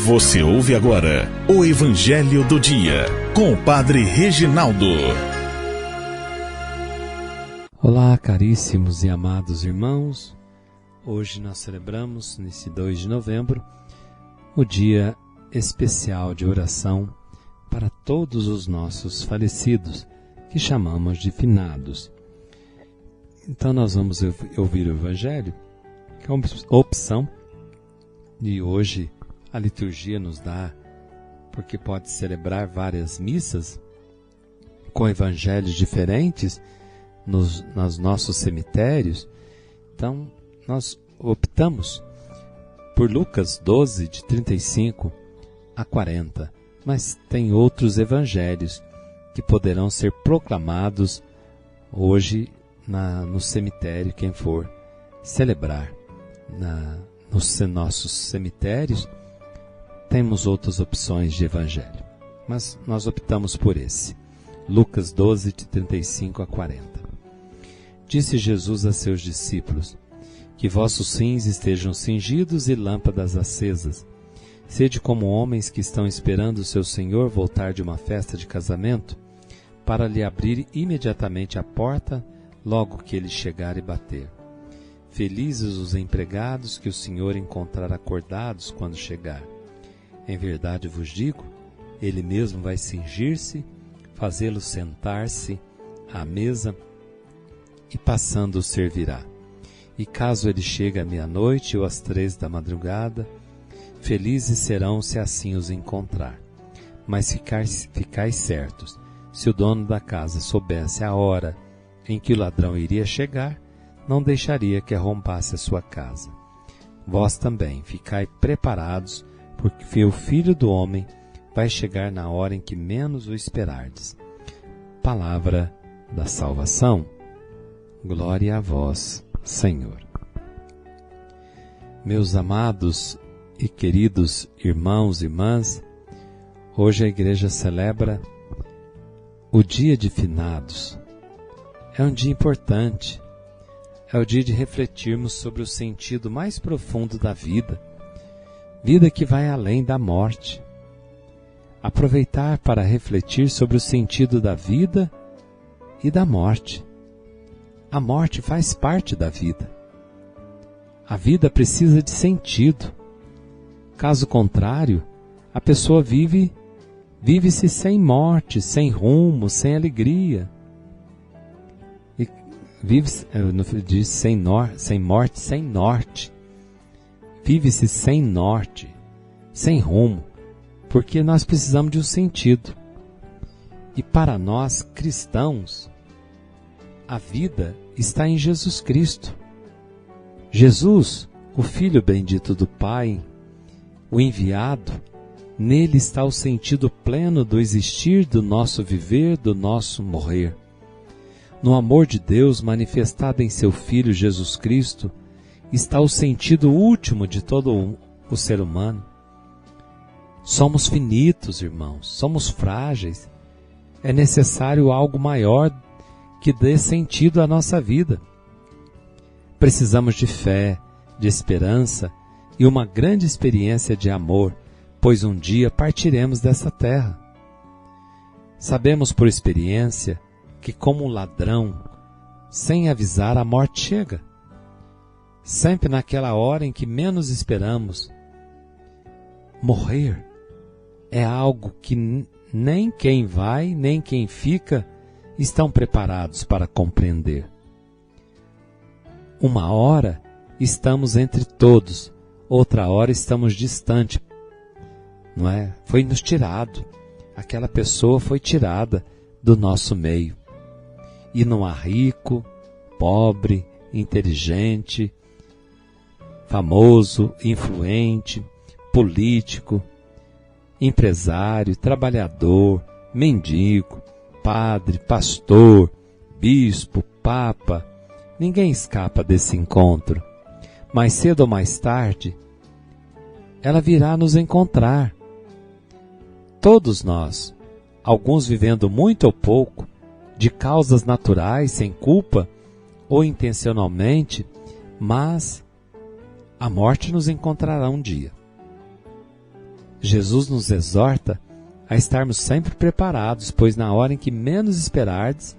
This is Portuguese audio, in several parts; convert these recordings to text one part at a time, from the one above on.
Você ouve agora o Evangelho do Dia, com o Padre Reginaldo. Olá, caríssimos e amados irmãos. Hoje nós celebramos, nesse 2 de novembro, o dia especial de oração para todos os nossos falecidos, que chamamos de finados. Então nós vamos ouvir o Evangelho, que é uma opção de hoje. A liturgia nos dá, porque pode celebrar várias missas com evangelhos diferentes nos nossos cemitérios. Então, nós optamos por Lucas 12, de 35 a 40. Mas tem outros evangelhos que poderão ser proclamados hoje no cemitério, quem for celebrar. Nos nossos cemitérios, temos outras opções de evangelho, mas nós optamos por esse. Lucas 12, de 35 a 40. Disse Jesus a seus discípulos: que vossos cintos estejam cingidos e lâmpadas acesas. Sede como homens que estão esperando seu Senhor voltar de uma festa de casamento, para lhe abrir imediatamente a porta, logo que ele chegar e bater. Felizes os empregados que o Senhor encontrar acordados quando chegar. Em verdade vos digo, ele mesmo vai cingir-se, fazê-los sentar-se à mesa e passando os servirá. E caso ele chegue à meia-noite ou às 3 da madrugada, felizes serão se assim os encontrar. Mas ficais certos, se o dono da casa soubesse a hora em que o ladrão iria chegar, não deixaria que arrombasse a sua casa. Vós também ficai preparados, porque o Filho do Homem vai chegar na hora em que menos o esperardes. Palavra da salvação. Glória a vós, Senhor. Meus amados e queridos irmãos e irmãs, hoje a igreja celebra o dia de finados. É um dia importante. É o dia de refletirmos sobre o sentido mais profundo da vida. Vida que vai além da morte. Aproveitar para refletir sobre o sentido da vida e da morte. A morte faz parte da vida. A vida precisa de sentido. Caso contrário, a pessoa vive-se sem morte, sem rumo, sem alegria. E vive-se sem morte, sem norte. Vive-se sem norte, sem rumo, porque nós precisamos de um sentido. E para nós, cristãos, a vida está em Jesus Cristo. Jesus, o Filho bendito do Pai, o enviado, nele está o sentido pleno do existir, do nosso viver, do nosso morrer. No amor de Deus manifestado em seu Filho Jesus Cristo, está o sentido último de todo o ser humano. Somos finitos, irmãos, somos frágeis. É necessário algo maior que dê sentido à nossa vida. Precisamos de fé, de esperança e uma grande experiência de amor, pois um dia partiremos dessa terra. Sabemos por experiência que, como um ladrão, sem avisar, a morte chega. Sempre naquela hora em que menos esperamos. Morrer é algo que nem quem vai, nem quem fica estão preparados para compreender. Uma hora estamos entre todos, outra hora estamos distante. Não é? Foi nos tirado. Aquela pessoa foi tirada do nosso meio. E não há rico, pobre, inteligente, famoso, influente, político, empresário, trabalhador, mendigo, padre, pastor, bispo, papa. Ninguém escapa desse encontro. Mais cedo ou mais tarde, ela virá nos encontrar. Todos nós, alguns vivendo muito ou pouco, de causas naturais, sem culpa, ou intencionalmente, mas a morte nos encontrará um dia. Jesus nos exorta a estarmos sempre preparados, pois na hora em que menos esperarmos,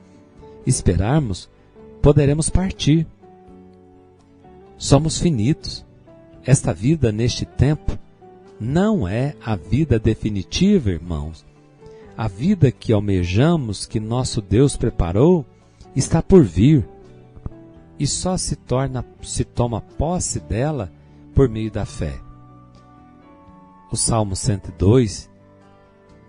poderemos partir. Somos finitos. Esta vida neste tempo não é a vida definitiva, irmãos. A vida que almejamos, que nosso Deus preparou, está por vir. E só se toma posse dela por meio da fé. O Salmo 102,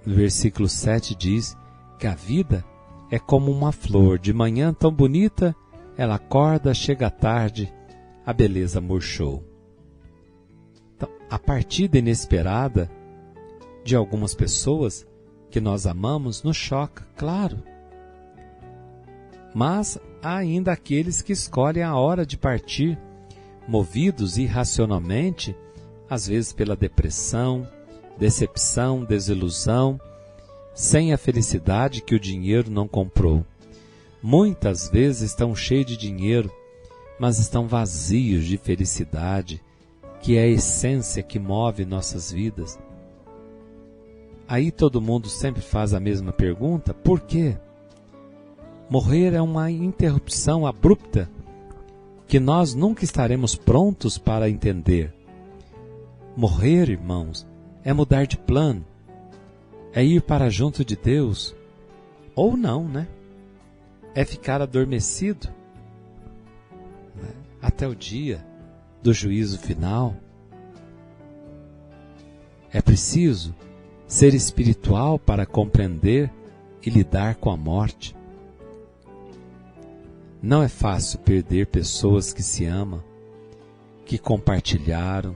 no versículo 7, diz que a vida é como uma flor, de manhã tão bonita, ela acorda, chega à tarde, a beleza murchou. Então, a partida inesperada de algumas pessoas que nós amamos nos choca, claro. Mas há ainda aqueles que escolhem a hora de partir, movidos irracionalmente, às vezes pela depressão, decepção, desilusão, sem a felicidade que o dinheiro não comprou. Muitas vezes estão cheios de dinheiro, mas estão vazios de felicidade, que é a essência que move nossas vidas. Aí todo mundo sempre faz a mesma pergunta: por quê? Morrer é uma interrupção abrupta que nós nunca estaremos prontos para entender. Morrer, irmãos, é mudar de plano, é ir para junto de Deus, ou não, né? É ficar adormecido, né? Até o dia do juízo final. É preciso ser espiritual para compreender e lidar com a morte. Não é fácil perder pessoas que se amam, que compartilharam,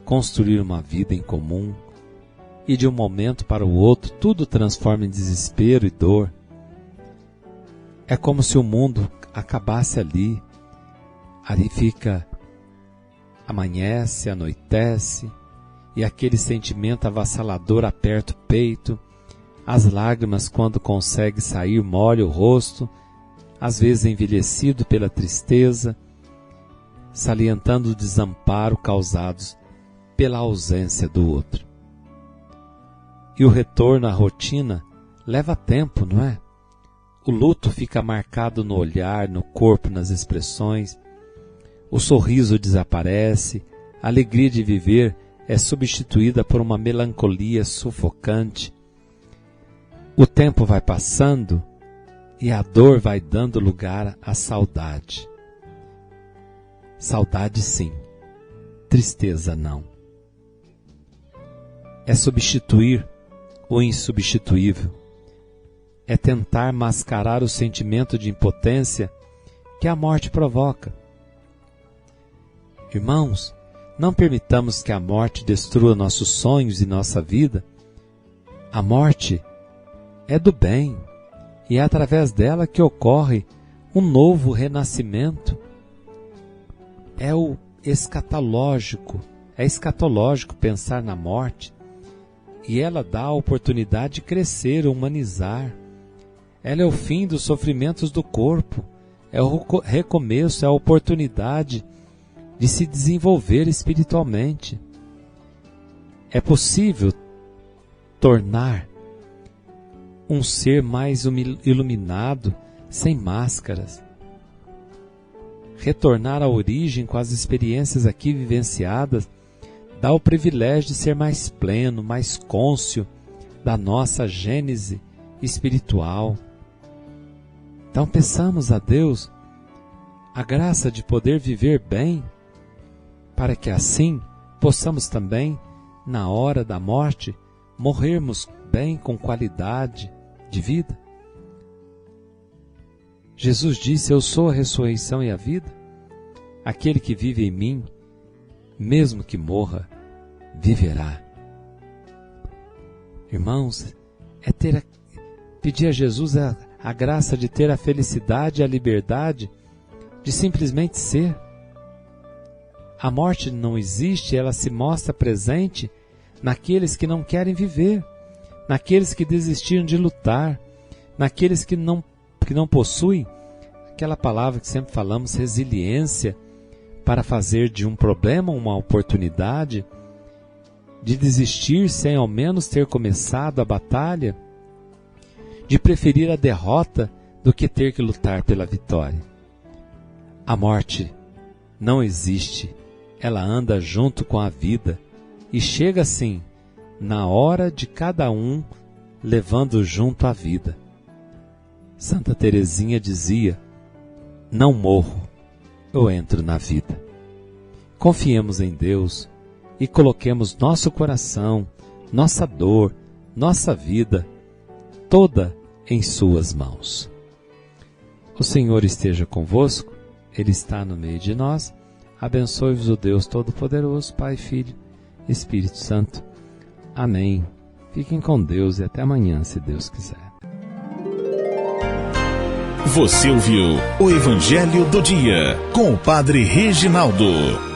construir uma vida em comum, e de um momento para o outro tudo transforma em desespero e dor. É como se o mundo acabasse ali. Ali fica, amanhece, anoitece, e aquele sentimento avassalador aperta o peito, as lágrimas, quando consegue sair, molham o rosto, às vezes envelhecido pela tristeza, salientando o desamparo causados pela ausência do outro. E o retorno à rotina leva tempo, não é? O luto fica marcado no olhar, no corpo, nas expressões. O sorriso desaparece, a alegria de viver é substituída por uma melancolia sufocante. O tempo vai passando e a dor vai dando lugar à saudade. Saudade sim, tristeza não. É substituir o insubstituível. É tentar mascarar o sentimento de impotência que a morte provoca. Irmãos, não permitamos que a morte destrua nossos sonhos e nossa vida. A morte é do bem, e é através dela que ocorre um novo renascimento. É escatológico pensar na morte, e ela dá a oportunidade de crescer, humanizar. Ela é o fim dos sofrimentos do corpo, é o recomeço, é a oportunidade de se desenvolver espiritualmente. É possível tornar um ser mais iluminado, sem máscaras. Retornar à origem com as experiências aqui vivenciadas dá o privilégio de ser mais pleno, mais cônscio da nossa gênese espiritual. Então peçamos a Deus a graça de poder viver bem, para que assim possamos também, na hora da morte, morrermos bem, com qualidade de vida. Jesus disse: eu sou a ressurreição e a vida. Aquele que vive em mim, mesmo que morra, viverá. Irmãos, pedir a Jesus a graça de ter a felicidade e a liberdade de simplesmente ser. A morte não existe, ela se mostra presente naqueles que não querem viver, naqueles que desistiram de lutar, naqueles que não possuem aquela palavra que sempre falamos, resiliência, para fazer de um problema uma oportunidade, de desistir sem ao menos ter começado a batalha, de preferir a derrota do que ter que lutar pela vitória. A morte não existe, ela anda junto com a vida e chega assim, na hora de cada um, levando junto a vida. Santa Teresinha dizia: não morro, eu entro na vida. Confiemos em Deus e coloquemos nosso coração, nossa dor, nossa vida, toda em suas mãos. O Senhor esteja convosco, Ele está no meio de nós. Abençoe-vos o Deus Todo-Poderoso, Pai, Filho, Espírito Santo. Amém. Fiquem com Deus e até amanhã, se Deus quiser. Você ouviu o Evangelho do Dia com o Padre Reginaldo.